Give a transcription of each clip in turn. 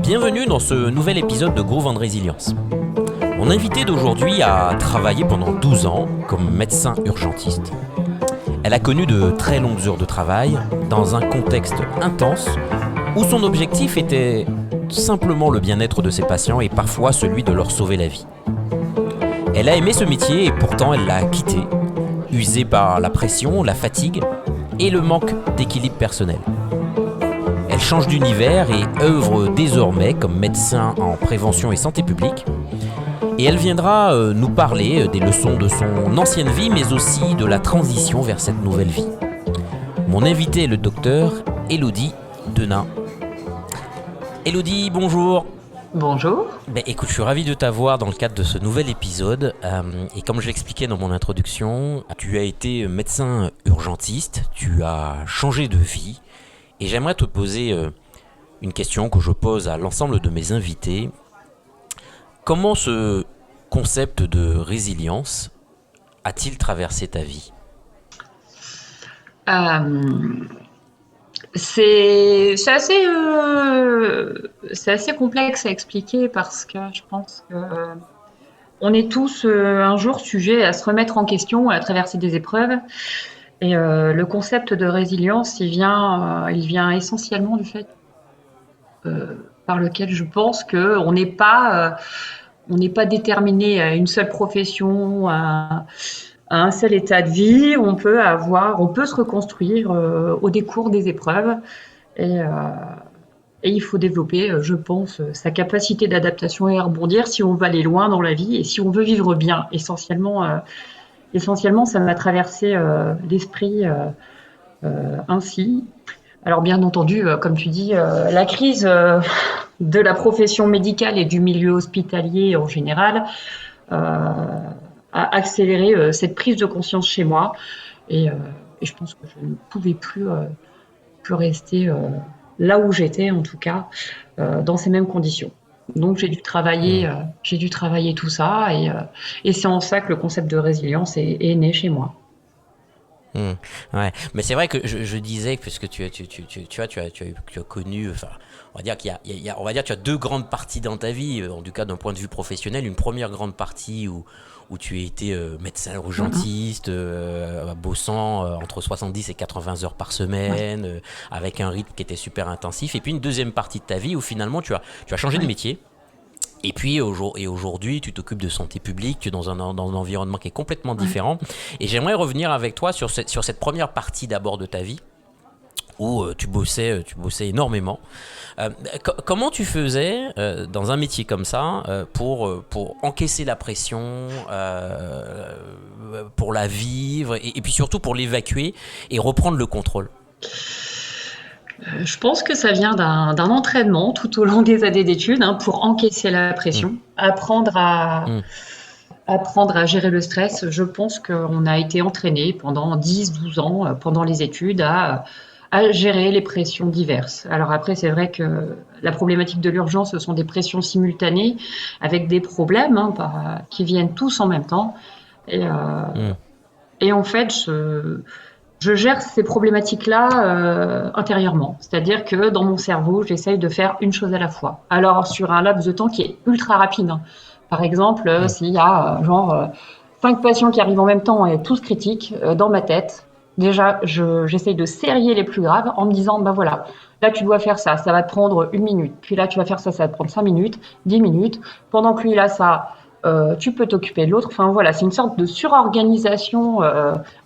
Bienvenue dans ce nouvel épisode de Groove and Résilience. Mon invité d'aujourd'hui a travaillé pendant 12 ans comme médecin urgentiste. Elle a connu de très longues heures de travail dans un contexte intense où son objectif était simplement le bien-être de ses patients et parfois celui de leur sauver la vie. Elle a aimé ce métier et pourtant elle l'a quitté, usée par la pression, la fatigue et le manque d'équilibre personnel. Elle change d'univers et œuvre désormais comme médecin en prévention et santé publique. Et elle viendra nous parler des leçons de son ancienne vie, mais aussi de la transition vers cette nouvelle vie. Mon invité est le docteur Élodie Denain. Élodie, bonjour. Bonjour. Écoute, je suis ravi de t'avoir dans le cadre de ce nouvel épisode. Et comme je l'expliquais dans mon introduction, tu as été médecin urgentiste, tu as changé de vie. Et j'aimerais te poser une question que je pose à l'ensemble de mes invités. Comment ce concept de résilience a-t-il traversé ta vie ? C'est assez complexe à expliquer parce que je pense que on est tous un jour sujets à se remettre en question, à traverser des épreuves. Et le concept de résilience, il vient essentiellement du fait par lequel je pense qu'on n'est pas déterminé à une seule profession, à un seul état de vie. On peut se reconstruire au décours des épreuves. Et il faut développer, je pense, sa capacité d'adaptation et à rebondir si on veut aller loin dans la vie et si on veut vivre bien. Essentiellement, ça m'a traversé l'esprit ainsi. Alors bien entendu, comme tu dis, la crise de la profession médicale et du milieu hospitalier en général a accéléré cette prise de conscience chez moi. Et je pense que je ne pouvais plus rester là où j'étais, en tout cas, dans ces mêmes conditions. Donc j'ai dû travailler tout ça et c'est en ça que le concept de résilience est né chez moi. Ouais, mais c'est vrai que je disais, puisque tu as connu, enfin, on va dire tu as deux grandes parties dans ta vie, en tout cas d'un point de vue professionnel. Une première grande partie où tu as été médecin urgentiste, bossant entre 70 et 80 heures par semaine, avec un rythme qui était super intensif. Et puis une deuxième partie de ta vie où finalement tu as changé de métier. Et puis aujourd'hui, tu t'occupes de santé publique, tu es dans un environnement qui est complètement différent. Et j'aimerais revenir avec toi sur cette première partie d'abord de ta vie où tu bossais énormément. Comment tu faisais dans un métier comme ça pour encaisser la pression, pour la vivre et puis surtout pour l'évacuer et reprendre le contrôle ? Je pense que ça vient d'un entraînement tout au long des années d'études pour encaisser la pression, apprendre à gérer le stress. Je pense qu'on a été entraîné pendant 10-12 ans, pendant les études, à gérer les pressions diverses. Alors après, c'est vrai que la problématique de l'urgence, ce sont des pressions simultanées avec des problèmes qui viennent tous en même temps. Et en fait, je gère ces problématiques-là intérieurement. C'est-à-dire que dans mon cerveau, j'essaye de faire une chose à la fois. Alors, sur un laps de temps qui est ultra rapide. Par exemple, s'il y a 5 patients qui arrivent en même temps et tous critiques, dans ma tête, déjà, j'essaye de sérier les plus graves en me disant, voilà, là, tu dois faire ça va te prendre 1 minute. Puis là, tu vas faire ça va te prendre 5 minutes, 10 minutes. Pendant que lui, il a ça... tu peux t'occuper de l'autre. Enfin voilà, c'est une sorte de surorganisation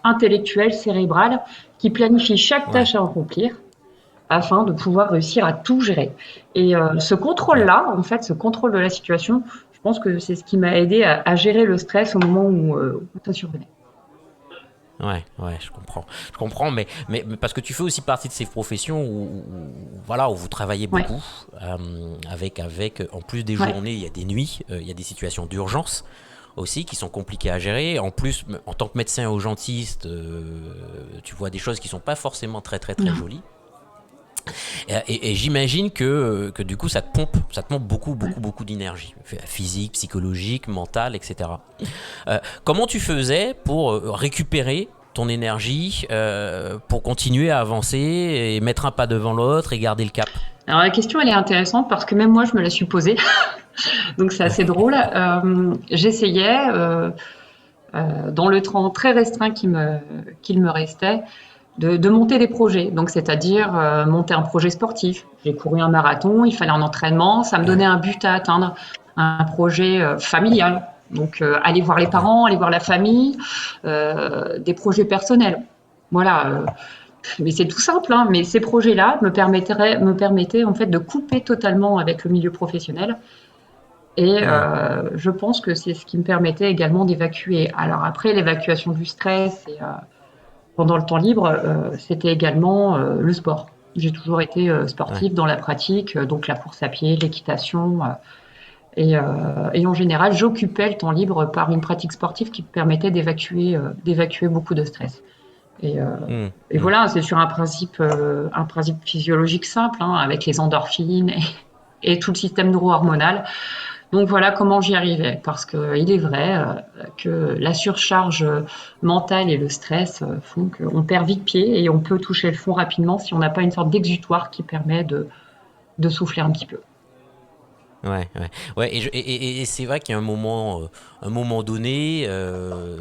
intellectuelle, cérébrale, qui planifie chaque tâche à accomplir afin de pouvoir réussir à tout gérer. Et ce contrôle-là, en fait, ce contrôle de la situation, je pense que c'est ce qui m'a aidé à gérer le stress au moment où ça survenait. Ouais, je comprends, mais parce que tu fais aussi partie de ces professions où vous travaillez beaucoup, avec en plus des journées, il y a des nuits, il y a des situations d'urgence aussi qui sont compliquées à gérer. En plus, en tant que médecin urgentiste, tu vois des choses qui sont pas forcément très jolies. Et j'imagine que du coup ça te pompe beaucoup d'énergie physique, psychologique, mentale, etc. Comment tu faisais pour récupérer ton énergie pour continuer à avancer et mettre un pas devant l'autre et garder le cap? Alors la question, elle est intéressante parce que même moi, je me la suis posée. Donc c'est assez drôle. J'essayais, dans le temps très restreint qu'il me restait, de monter des projets. Donc c'est-à-dire monter un projet sportif. J'ai couru un marathon, il fallait un entraînement, ça me donnait un but à atteindre, un projet familial. Donc aller voir les parents, aller voir la famille, des projets personnels. Voilà. Mais c'est tout simple, hein, mais ces projets-là me permettaient en fait de couper totalement avec le milieu professionnel. Et je pense que c'est ce qui me permettait également d'évacuer. Alors après, l'évacuation du stress et, pendant le temps libre, c'était également le sport. J'ai toujours été sportive dans la pratique, donc la course à pied, l'équitation. Et en général, j'occupais le temps libre par une pratique sportive qui me permettait d'évacuer beaucoup de stress. Et voilà, c'est sur un principe physiologique simple, hein, avec les endorphines et tout le système neuro-hormonal. Donc voilà comment j'y arrivais, parce qu'il est vrai que la surcharge mentale et le stress font qu'on perd vite pied et on peut toucher le fond rapidement si on n'a pas une sorte d'exutoire qui permet de souffler un petit peu. Ouais, et c'est vrai qu'il y a un moment donné,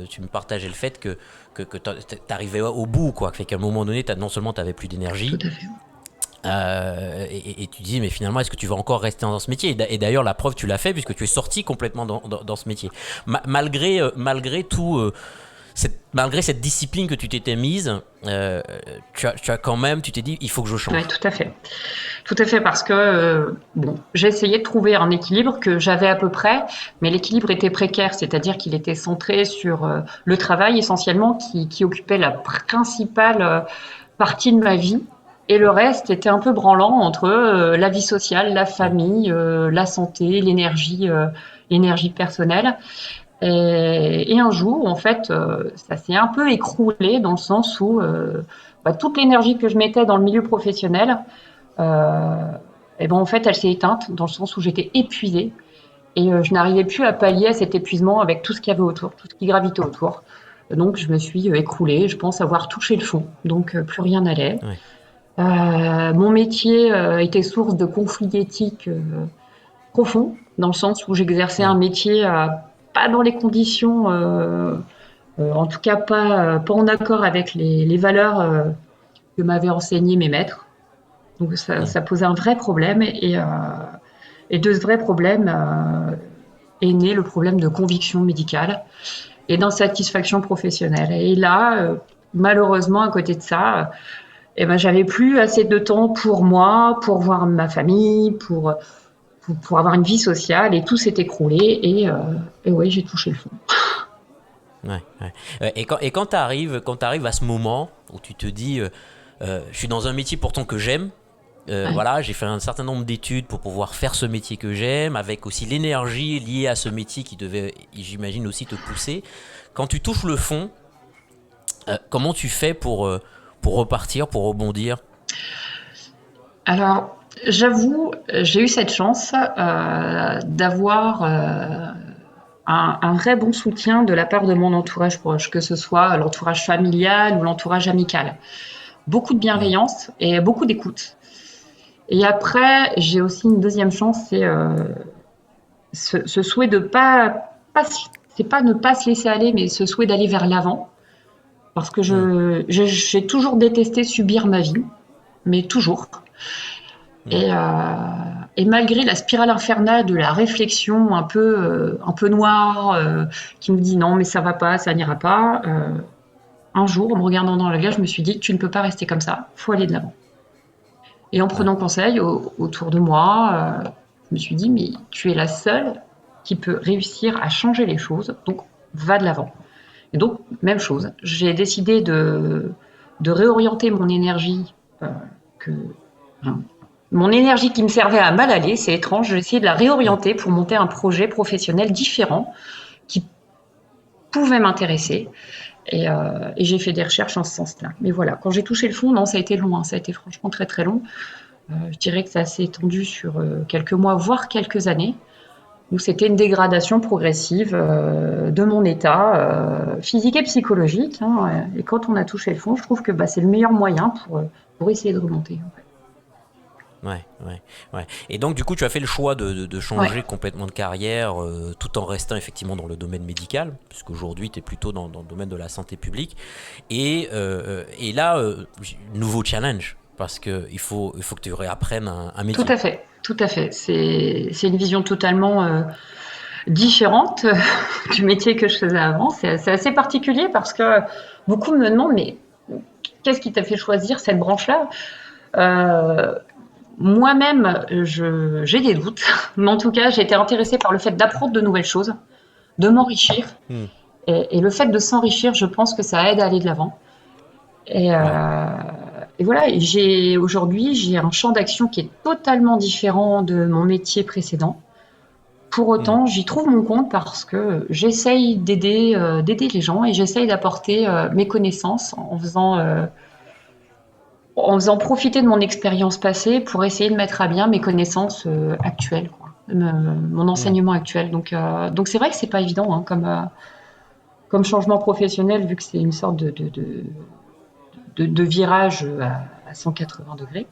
tu me partageais le fait que t'arrivais au bout, quoi. Fait qu'à un moment donné, non seulement t'avais plus Tout d'énergie, à fait. et tu dis, mais finalement, est-ce que tu vas encore rester dans ce métier? Et d'ailleurs, la preuve, tu l'as fait puisque tu es sorti complètement dans ce métier. Malgré tout, malgré cette discipline que tu t'étais mise, tu as quand même, tu t'es dit, il faut que je change. Oui, tout à fait. Tout à fait, parce que bon, j'ai essayé de trouver un équilibre que j'avais à peu près, mais l'équilibre était précaire, c'est-à-dire qu'il était centré sur le travail essentiellement qui occupait la principale partie de ma vie. Et le reste était un peu branlant entre la vie sociale, la famille, la santé, l'énergie personnelle. Et un jour, en fait, ça s'est un peu écroulé dans le sens où toute l'énergie que je mettais dans le milieu professionnel, et ben en fait, elle s'est éteinte dans le sens où j'étais épuisée et je n'arrivais plus à pallier à cet épuisement avec tout ce qu'il y avait autour, tout ce qui gravitait autour. Donc, je me suis écroulée. Je pense avoir touché le fond. Donc, plus rien n'allait. Ouais. Mon métier était source de conflits éthiques profonds, dans le sens où j'exerçais un métier pas dans les conditions, en tout cas pas en accord avec les valeurs que m'avaient enseignées mes maîtres. Donc ça posait un vrai problème et de ce vrai problème est né le problème de conviction médicale et d'insatisfaction professionnelle. Et là, malheureusement, à côté de ça, j'avais plus assez de temps pour moi, pour voir ma famille, pour avoir une vie sociale, et tout s'est écroulé et oui, j'ai touché le fond. Ouais. Et quand tu arrives à ce moment où tu te dis, je suis dans un métier pourtant que j'aime. Voilà, j'ai fait un certain nombre d'études pour pouvoir faire ce métier que j'aime, avec aussi l'énergie liée à ce métier qui devait, j'imagine, aussi te pousser. Quand tu touches le fond, comment tu fais pour repartir, pour rebondir? Alors, j'avoue, j'ai eu cette chance d'avoir un vrai bon soutien de la part de mon entourage proche, que ce soit l'entourage familial ou l'entourage amical. Beaucoup de bienveillance et beaucoup d'écoute. Et après, j'ai aussi une deuxième chance, c'est ce souhait de c'est pas ne pas se laisser aller, mais ce souhait d'aller vers l'avant. Parce que j'ai toujours détesté subir ma vie, mais toujours. Et malgré la spirale infernale de la réflexion un peu noire, qui me dit non, mais ça va pas, ça n'ira pas, un jour, en me regardant dans la glace, je me suis dit, tu ne peux pas rester comme ça, faut aller de l'avant. Et en prenant conseil autour de moi, je me suis dit, mais tu es la seule qui peut réussir à changer les choses, donc va de l'avant. Et donc, même chose, j'ai décidé de réorienter mon énergie, mon énergie qui me servait à mal aller, c'est étrange, j'ai essayé de la réorienter pour monter un projet professionnel différent qui pouvait m'intéresser. Et j'ai fait des recherches en ce sens-là. Mais voilà, quand j'ai touché le fond, non, ça a été long, hein, ça a été franchement très très long. Je dirais que ça s'est étendu sur quelques mois, voire quelques années. où c'était une dégradation progressive de mon état physique et psychologique. Hein, et quand on a touché le fond, je trouve que c'est le meilleur moyen pour essayer de remonter. En fait. Ouais. Et donc, du coup, tu as fait le choix de changer Ouais. complètement de carrière tout en restant effectivement dans le domaine médical, puisqu'aujourd'hui, tu es plutôt dans le domaine de la santé publique. Et là, nouveau challenge, parce qu'il faut que tu réapprennes un Tout métier. à fait, tout à fait. C'est une vision totalement différente du métier que je faisais avant. C'est assez particulier parce que beaucoup me demandent, mais qu'est-ce qui t'a fait choisir cette branche-là? Euh, Moi-même, j'ai des doutes, mais en tout cas, j'ai été intéressée par le fait d'apprendre de nouvelles choses, de m'enrichir. Hmm. Et le fait de s'enrichir, je pense que ça aide à aller de l'avant. Et, Ouais. et voilà, aujourd'hui, j'ai un champ d'action qui est totalement différent de mon métier précédent. Pour Hmm. autant, j'y trouve mon compte parce que j'essaye d'aider les gens et j'essaye d'apporter mes connaissances en faisant profiter de mon expérience passée pour essayer de mettre à bien mes connaissances actuelles, quoi. Mon Hmm. enseignement actuel. Donc c'est vrai que c'est pas évident hein, comme changement professionnel, vu que c'est une sorte de virage à 180 degrés.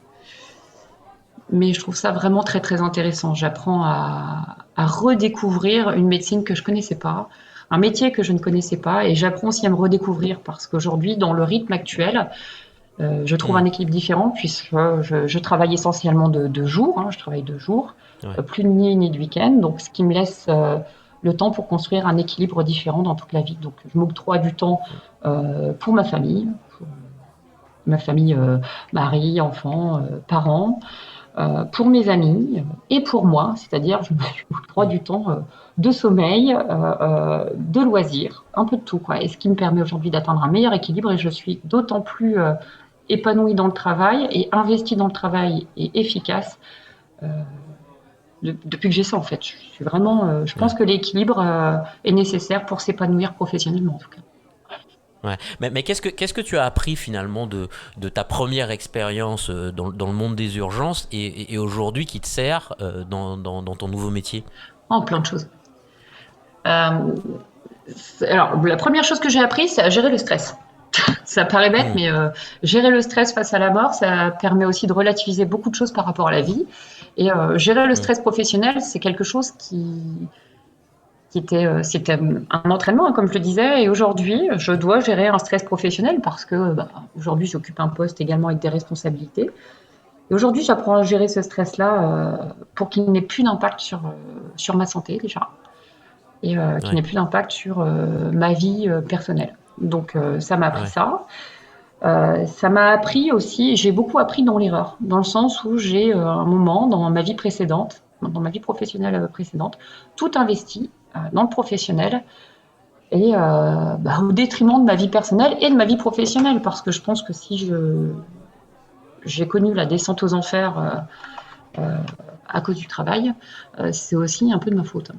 Mais je trouve ça vraiment très très intéressant. J'apprends à redécouvrir une médecine que je connaissais pas, un métier que je ne connaissais pas, et j'apprends aussi à me redécouvrir parce qu'aujourd'hui, dans le rythme actuel, je trouve Hmm. un équilibre différent puisque je travaille essentiellement de jour, hein, je travaille de jour, Ouais. plus de nuit ni de week-end, donc ce qui me laisse le temps pour construire un équilibre différent dans toute la vie. Donc je m'octroie du temps pour pour ma famille, mari, enfants, parents, pour mes amis et pour moi, c'est-à-dire je m'octroie Hmm. du temps de sommeil, de loisirs, un peu de tout, quoi. Et ce qui me permet aujourd'hui d'atteindre un meilleur équilibre et je suis d'autant plus épanouie dans le travail et investie dans le travail et efficace euh, depuis que j'ai ça en fait. Je suis vraiment, je pense Ouais. que l'équilibre est nécessaire pour s'épanouir professionnellement en tout cas. Ouais. Mais qu'est-ce que tu as appris finalement de ta première expérience dans le monde des urgences et aujourd'hui qui te sert dans ton nouveau métier? En plein de choses. Euh, alors la première chose que j'ai appris, c'est à gérer le stress. Ça paraît bête, Hmm. mais gérer le stress face à la mort, ça permet aussi de relativiser beaucoup de choses par rapport à la vie. Et gérer le Hmm. stress professionnel, c'est quelque chose c'était un entraînement, hein, comme je le disais. Et aujourd'hui, je dois gérer un stress professionnel parce que aujourd'hui, j'occupe un poste également avec des responsabilités. Et aujourd'hui, j'apprends à gérer ce stress-là pour qu'il n'ait plus d'impact sur ma santé déjà et qu'il Ouais. n'ait plus d'impact sur ma vie personnelle. Donc ça m'a appris Ouais. ça. Ça m'a appris aussi, j'ai beaucoup appris dans l'erreur, dans le sens où j'ai un moment dans ma vie précédente, dans ma vie professionnelle précédente, tout investi dans le professionnel et au détriment de ma vie personnelle et de ma vie professionnelle, parce que je pense que si j'ai connu la descente aux enfers à cause du travail, c'est aussi un peu de ma faute.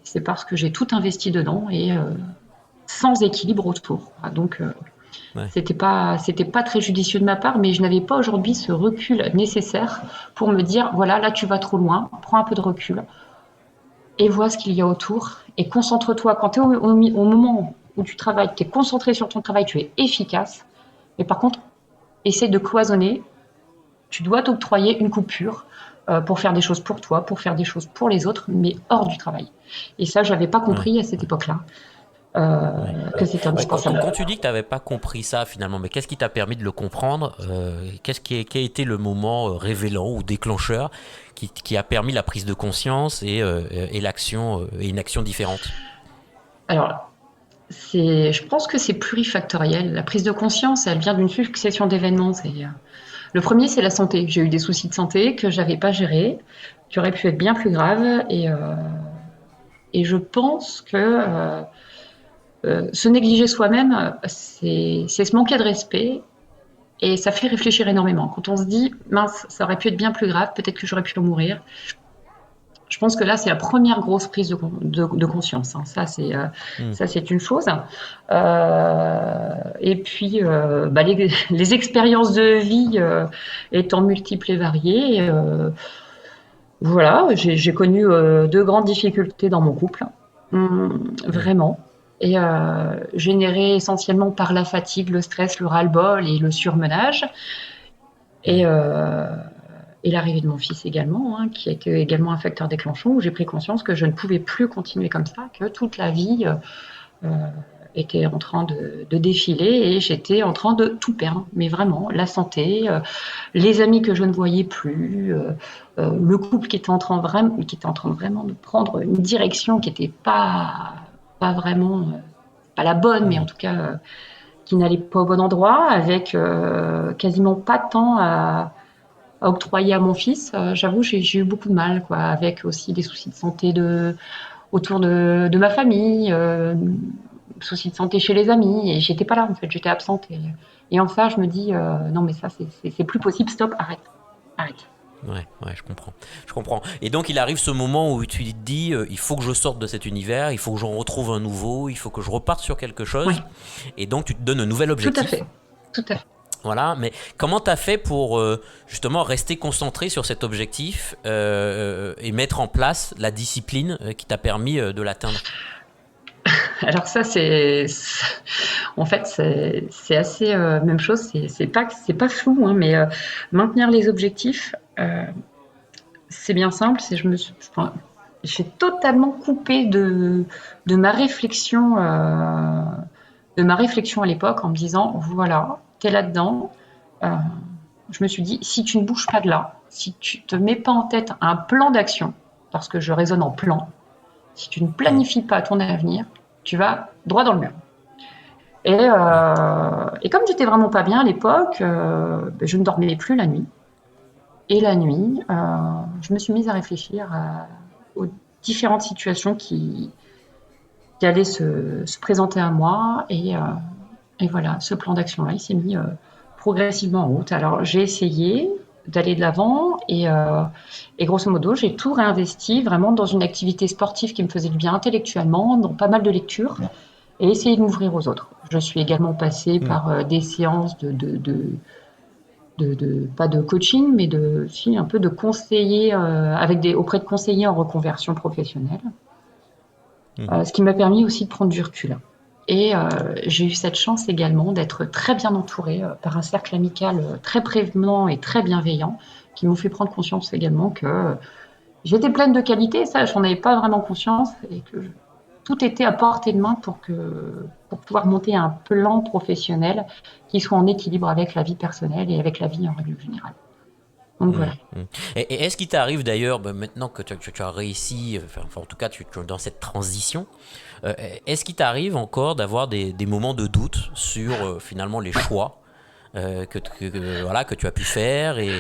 C'est parce que j'ai tout investi dedans et sans équilibre autour. Donc Ouais. c'était pas très judicieux de ma part, mais je n'avais pas aujourd'hui ce recul nécessaire pour me dire voilà, là tu vas trop loin, prends un peu de recul et vois ce qu'il y a autour et concentre-toi. Quand tu es au moment où tu travailles, tu es concentré sur ton travail, tu es efficace, mais par contre, essaie de cloisonner. Tu dois t'octroyer une coupure pour faire des choses pour toi, pour faire des choses pour les autres, mais hors du travail. Et ça, je n'avais pas Ouais. compris à cette époque-là Ouais. que c'était Ouais, indispensable. quand tu dis que tu n'avais pas compris ça finalement, mais qu'est-ce qui t'a permis de le comprendre? Quel a été le moment révélant ou déclencheur qui a permis la prise de conscience et l'action et une action différente? Alors, je pense que c'est plurifactoriel. La prise de conscience, elle vient d'une succession d'événements. Le premier, c'est la santé. J'ai eu des soucis de santé que j'avais pas gérés, qui auraient pu être bien plus graves. Et je pense que se négliger soi-même, c'est se manquer de respect. Et ça fait réfléchir énormément. Quand on se dit, mince, ça aurait pu être bien plus grave, peut-être que j'aurais pu mourir. Je pense que là, c'est la première grosse prise de conscience. Hein. Hmm. Ça, c'est une chose. Et puis, les expériences de vie étant multiples et variées, Voilà, j'ai connu deux grandes difficultés dans mon couple, Mm. vraiment, et générées essentiellement par la fatigue, le stress, le ras-le-bol et le surmenage, et, Ouais. euh, et l'arrivée de mon fils également, hein, qui a été également un facteur déclenchant, où j'ai pris conscience que je ne pouvais plus continuer comme ça, que toute la vie euh, était en train de défiler et j'étais en train de tout perdre, mais vraiment, la santé, les amis que je ne voyais plus, le couple qui était en train vraiment de prendre une direction qui n'était pas vraiment, pas la bonne, mais en Mm. tout cas, qui n'allait pas au bon endroit, avec quasiment pas de temps à octroyer à mon fils. J'avoue, j'ai eu beaucoup de mal, quoi, avec aussi des soucis de santé autour de ma famille, soucis de santé chez les amis, et j'étais pas là, en fait, j'étais absente. Et en ça, je me dis, non, mais ça, c'est plus possible, stop, arrête, arrête. Ouais, ouais, je comprends. Je comprends. Et donc, il arrive ce moment où tu te dis, il faut que je sorte de cet univers, il faut que j'en retrouve un nouveau, il faut que je reparte sur quelque Oui, chose. Et donc, tu te donnes un nouvel tout à objectif. fait, tout à fait. Voilà, mais comment tu as fait pour justement rester concentré sur cet objectif et mettre en place la discipline qui t'a permis de l'atteindre? Alors ça, en fait, c'est assez même chose. C'est pas flou, hein, mais maintenir les objectifs, c'est bien simple. Enfin, j'ai totalement coupé de ma réflexion, de ma réflexion à l'époque en me disant voilà, t'es là-dedans. Euh, je me suis dit si tu ne bouges pas de là, si tu te mets pas en tête un plan d'action, parce que je raisonne en plan, si tu ne Mm. planifies pas ton avenir, tu vas droit dans le mur. Ouais. Et comme j'étais vraiment pas bien à l'époque, je ne dormais plus la nuit. Et la nuit, je me suis mise à réfléchir aux différentes situations qui allaient se présenter à moi. Et voilà, ce plan d'action-là, il s'est mis progressivement en route. Alors j'ai essayé d'aller de l'avant et grosso modo, j'ai tout réinvesti vraiment dans une activité sportive qui me faisait du bien intellectuellement, dans pas mal de lectures et essayer de m'ouvrir aux autres. Je suis également passée Mm. par des séances pas de coaching, mais si, un peu de conseiller auprès de conseillers en reconversion professionnelle, Mhm. ce qui m'a permis aussi de prendre du recul. Et j'ai eu cette chance également d'être très bien entourée par un cercle amical très prévenant et très bienveillant, qui m'ont fait prendre conscience également que j'étais pleine de qualités, ça, j'en avais pas vraiment conscience, et que tout était à portée de main pour pouvoir monter un plan professionnel qui soit en équilibre avec la vie personnelle et avec la vie en règle générale. Donc voilà. Ouais. Mm. Et est-ce qu'il t'arrive d'ailleurs, maintenant que tu as réussi, enfin en tout cas tu es dans cette transition, euh, est-ce qu'il t'arrive encore d'avoir des moments de doute sur finalement les choix voilà, que tu as pu faire et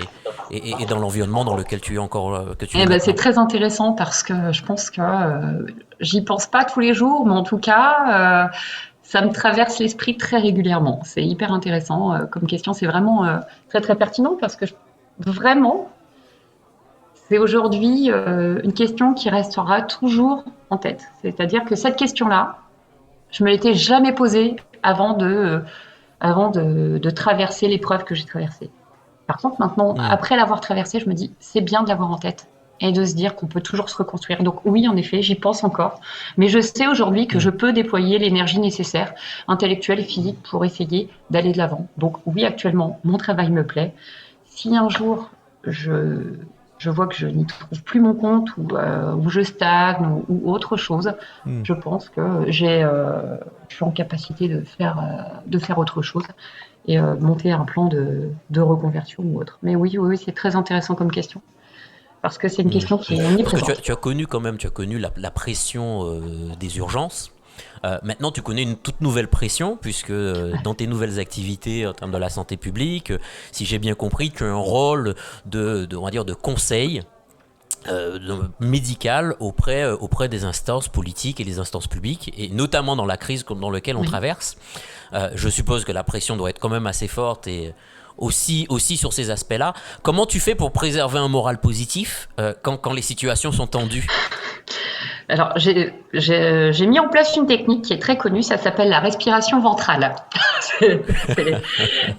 dans l'environnement dans lequel tu es encore que tu es Eh ben, c'est maintenant? très intéressant parce que je pense que j'y pense pas tous les jours, mais en tout cas, ça me traverse l'esprit très régulièrement. C'est hyper intéressant comme question. C'est vraiment très très pertinent parce que vraiment, c'est aujourd'hui une question qui restera toujours en tête. C'est-à-dire que cette question-là, je me l'étais jamais posée avant de traverser l'épreuve que j'ai traversée. Par contre, maintenant, Mm. après l'avoir traversée, je me dis, c'est bien de l'avoir en tête et de se dire qu'on peut toujours se reconstruire. Donc oui, en effet, j'y pense encore. Mais je sais aujourd'hui que je Mm. peux déployer l'énergie nécessaire, intellectuelle et physique, pour essayer d'aller de l'avant. Donc oui, actuellement, mon travail me plaît. Si un jour, je, je vois que je n'y trouve plus mon compte ou je stagne ou autre chose, Mm. je pense que je suis en capacité de faire autre chose et monter un plan de reconversion ou autre. Mais oui, oui, oui, c'est très intéressant comme question parce que c'est une Mm. question qui est Parce que omniprésente. tu as connu quand même, tu as connu la pression des urgences. Maintenant, tu connais une toute nouvelle pression, puisque dans tes nouvelles activités en termes de la santé publique, si j'ai bien compris, tu as un rôle on va dire, de conseil médical auprès des instances politiques et des instances publiques, et notamment dans la crise dans laquelle on Oui. traverse. Je suppose que la pression doit être quand même assez forte et aussi sur ces aspects-là. Comment tu fais pour préserver un moral positif quand les situations sont tendues? Alors, j'ai mis en place une technique qui est très connue, ça s'appelle la respiration ventrale. C'est-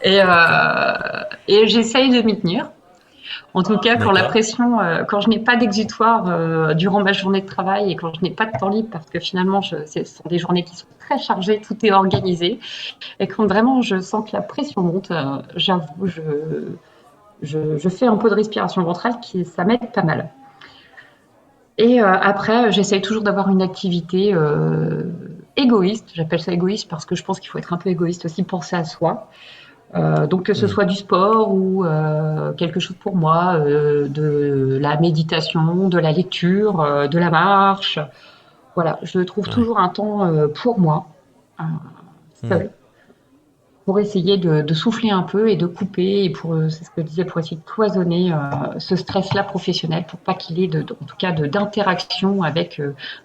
et D'accord. et j'essaye de m'y tenir. En tout cas, quand la D'accord. pression, quand je n'ai pas d'exutoire durant ma journée de travail et quand je n'ai pas de temps libre, parce que finalement, ce sont des journées qui sont très chargées, tout est organisé, et quand vraiment je sens que la pression monte, j'avoue, je fais un peu de respiration ventrale qui ça m'aide pas mal. Et après, j'essaye toujours d'avoir une activité égoïste. J'appelle ça égoïste parce que je pense qu'il faut être un peu égoïste aussi, penser à soi. Donc que ce Hmm. soit du sport ou quelque chose pour moi, de la méditation, de la lecture, de la marche. Voilà, je trouve Ouais. toujours un temps pour moi, euh, Hmm. seul, pour essayer de souffler un peu et de couper, et pour, c'est ce que je disais, pour essayer de cloisonner ce stress-là professionnel, pour pas qu'il ait, en tout cas, d'interaction avec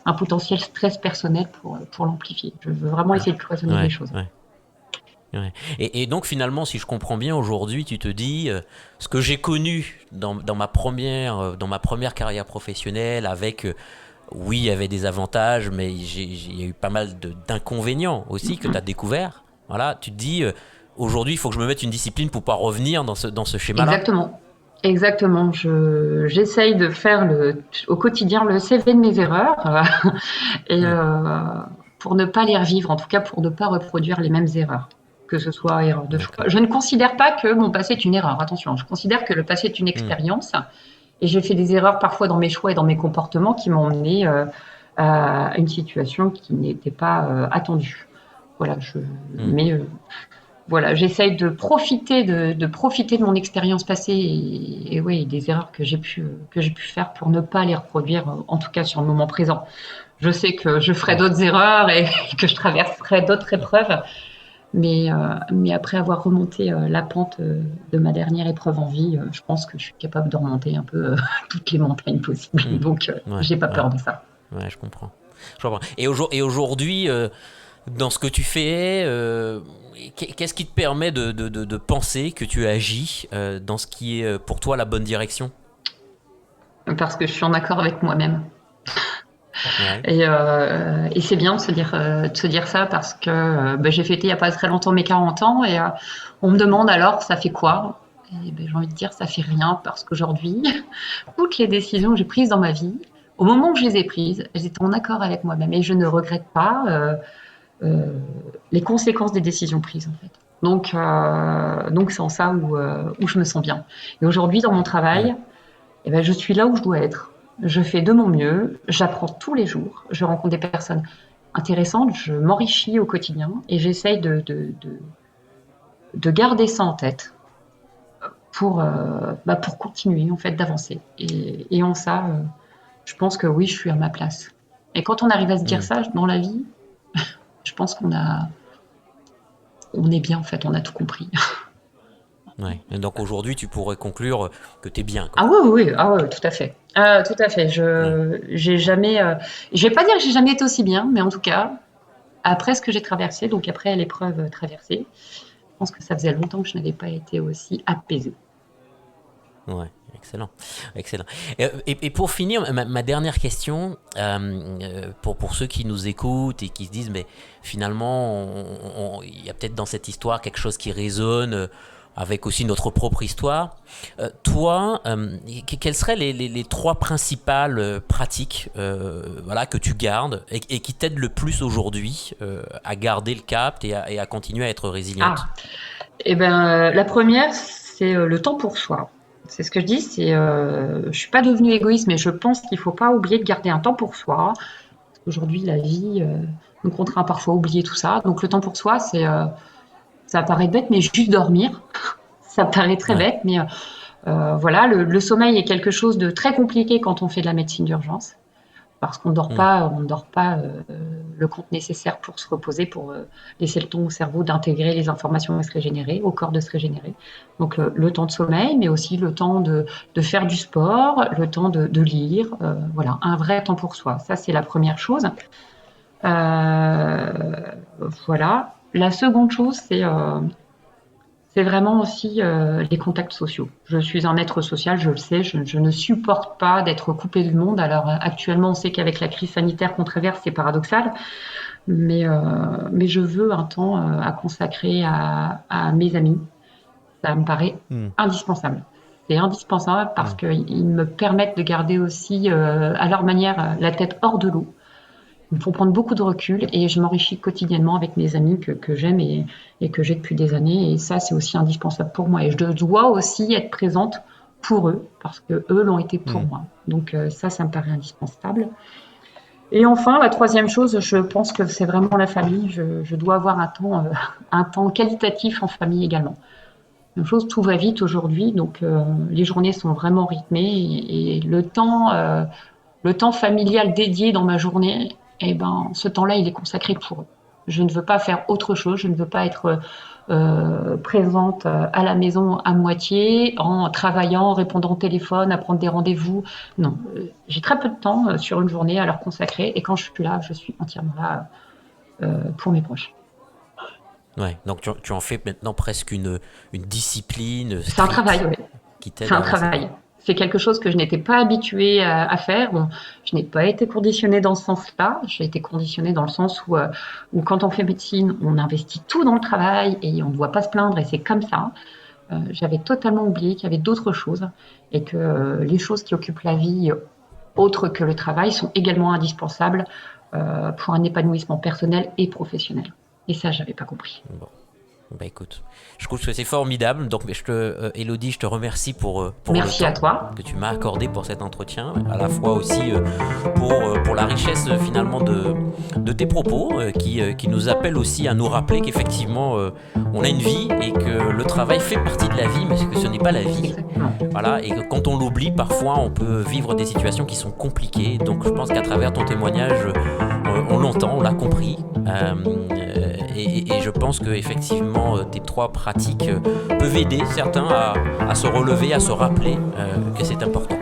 un potentiel stress personnel pour l'amplifier. Je veux vraiment essayer de cloisonner les Ouais. choses. Ouais. Ouais. Et donc finalement, si je comprends bien, aujourd'hui, tu te dis, ce que j'ai connu dans ma première carrière professionnelle, avec, oui, il y avait des avantages, mais il y a eu pas mal d'inconvénients aussi que tu as découvert. Voilà, tu te dis, aujourd'hui, il faut que je me mette une discipline pour pas revenir dans ce schéma-là. Exactement. Exactement. J'essaye de faire au quotidien le CV de mes erreurs et Hmm. pour ne pas les revivre, en tout cas pour ne pas reproduire les mêmes erreurs, que ce soit erreur de choix. D'accord. Je ne considère pas que mon passé est une erreur, attention, je considère que le passé est une Hmm. expérience et j'ai fait des erreurs parfois dans mes choix et dans mes comportements qui m'ont mené à une situation qui n'était pas attendue. Voilà, Hmm. mais voilà, j'essaye de profiter de mon expérience passée et ouais, des erreurs que j'ai pu faire pour ne pas les reproduire, en tout cas sur le moment présent. Je sais que je ferai Hmm. d'autres erreurs et que je traverserai d'autres épreuves, mais après avoir remonté la pente de ma dernière épreuve en vie, je pense que je suis capable de remonter un peu toutes les montagnes possibles. Hmm. Donc, Ouais, j'ai pas ouais, peur de ça. ouais, je comprends. Je comprends. Et aujourd'hui, dans ce que tu fais, qu'est-ce qui te permet de penser que tu agis dans ce qui est pour toi la bonne direction? Parce que je suis en accord avec moi-même. Ouais. Et c'est bien de se dire ça parce que j'ai fêté il n'y a pas très longtemps mes 40 ans et on me demande alors ça fait quoi. Et j'ai envie de dire ça fait rien parce qu'aujourd'hui, toutes les décisions que j'ai prises dans ma vie, au moment où je les ai prises, j'étais en accord avec moi-même et je ne regrette pas euh, les conséquences des décisions prises en fait. Donc c'est en ça où je me sens bien. Et aujourd'hui dans mon Hmm. travail, eh ben, je suis là où je dois être. Je fais de mon mieux, j'apprends tous les jours, je rencontre des personnes intéressantes, je m'enrichis au quotidien et j'essaye de garder ça en tête pour continuer en fait d'avancer. Et en ça, je pense que oui, je suis à ma place. Et quand on arrive à se dire Hmm. ça dans la vie, je pense on est bien en fait, on a tout compris. Ouais. Et donc aujourd'hui, tu pourrais conclure que t'es bien, Ah quoi. oui, oui, oui, ah ouais, tout à fait. Ah, tout à fait. Ouais. J'ai jamais, je vais pas dire que j'ai jamais été aussi bien, mais en tout cas, après ce que j'ai traversé, donc après l'épreuve traversée, je pense que ça faisait longtemps que je n'avais pas été aussi apaisée. Ouais. Excellent. Excellent. Et pour finir, ma dernière question, pour ceux qui nous écoutent et qui se disent, mais finalement, il y a peut-être dans cette histoire quelque chose qui résonne avec aussi notre propre histoire. Toi, quelles seraient les trois principales pratiques voilà, que tu gardes et qui t'aident le plus aujourd'hui à garder le cap et à continuer à être résiliente? Ah, et ben la première, c'est le temps pour soi. C'est ce que je dis, je suis pas devenue égoïste, mais je pense qu'il faut pas oublier de garder un temps pour soi. Aujourd'hui, la vie nous contraint parfois à oublier tout ça. Donc le temps pour soi, ça paraît bête, mais juste dormir. Ça paraît très Ouais. bête, mais voilà, le sommeil est quelque chose de très compliqué quand on fait de la médecine d'urgence, parce qu'on Hmm. ne dort pas le compte nécessaire pour se reposer, pour laisser le temps au cerveau d'intégrer les informations et se régénérer, au corps de se régénérer. Donc le temps de sommeil, mais aussi le temps de faire du sport, le temps de lire, voilà, un vrai temps pour soi. Ça, c'est la première chose. Euh, voilà. La seconde chose, c'est vraiment aussi les contacts sociaux. Je suis un être social, je le sais, je ne supporte pas d'être coupé du monde. Alors actuellement, on sait qu'avec la crise sanitaire qu'on traverse, c'est paradoxal, mais je veux un temps à consacrer à mes amis. Ça me paraît Hmm. indispensable. C'est indispensable parce qu'ils me permettent de garder aussi, à leur manière, la tête hors de l'eau. Ils me font prendre beaucoup de recul et je m'enrichis quotidiennement avec mes amis que j'aime et que j'ai depuis des années. Et ça, c'est aussi indispensable pour moi. Et je dois aussi être présente pour eux parce que eux l'ont été pour moi. Donc ça me paraît indispensable. Et enfin, la troisième chose, je pense que c'est vraiment la famille. Je dois avoir un temps qualitatif en famille également. Même chose, tout va vite aujourd'hui, donc les journées sont vraiment rythmées et le temps familial dédié dans ma journée, eh ben, ce temps-là, il est consacré pour eux. Je ne veux pas faire autre chose, je ne veux pas être présente à la maison à moitié, en travaillant, en répondant au téléphone, à prendre des rendez-vous. Non, j'ai très peu de temps sur une journée à leur consacrer et quand je suis là, je suis entièrement là pour mes proches. Ouais, donc tu en fais maintenant presque une discipline C'est un travail, oui. Qui t'aide C'est à un avancer. travail. C'est quelque chose que je n'étais pas habituée à faire. Bon, je n'ai pas été conditionnée dans ce sens-là. J'ai été conditionnée dans le sens où quand on fait médecine, on investit tout dans le travail et on ne doit pas se plaindre et c'est comme ça. J'avais totalement oublié qu'il y avait d'autres choses et que les choses qui occupent la vie autres que le travail sont également indispensables pour un épanouissement personnel et professionnel. Et ça, j'avais pas compris. Bon. Bah écoute, je trouve que c'est formidable. Donc, Élodie, je te remercie pour Merci le à temps toi. que tu m'as accordé pour cet entretien, à la fois aussi pour la richesse finalement de tes propos qui nous appellent aussi à nous rappeler qu'effectivement on a une vie et que le travail fait partie de la vie, mais que ce n'est pas la vie. Exactement. Voilà, et que quand on l'oublie, parfois on peut vivre des situations qui sont compliquées. Donc je pense qu'à travers ton témoignage, on l'entend, on l'a compris. Et je pense que effectivement tes trois pratiques peuvent aider certains à se relever, à se rappeler que c'est important.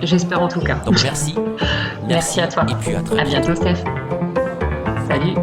J'espère en tout cas. Donc merci. Merci à toi. Et puis à très À bientôt, Steph. Salut.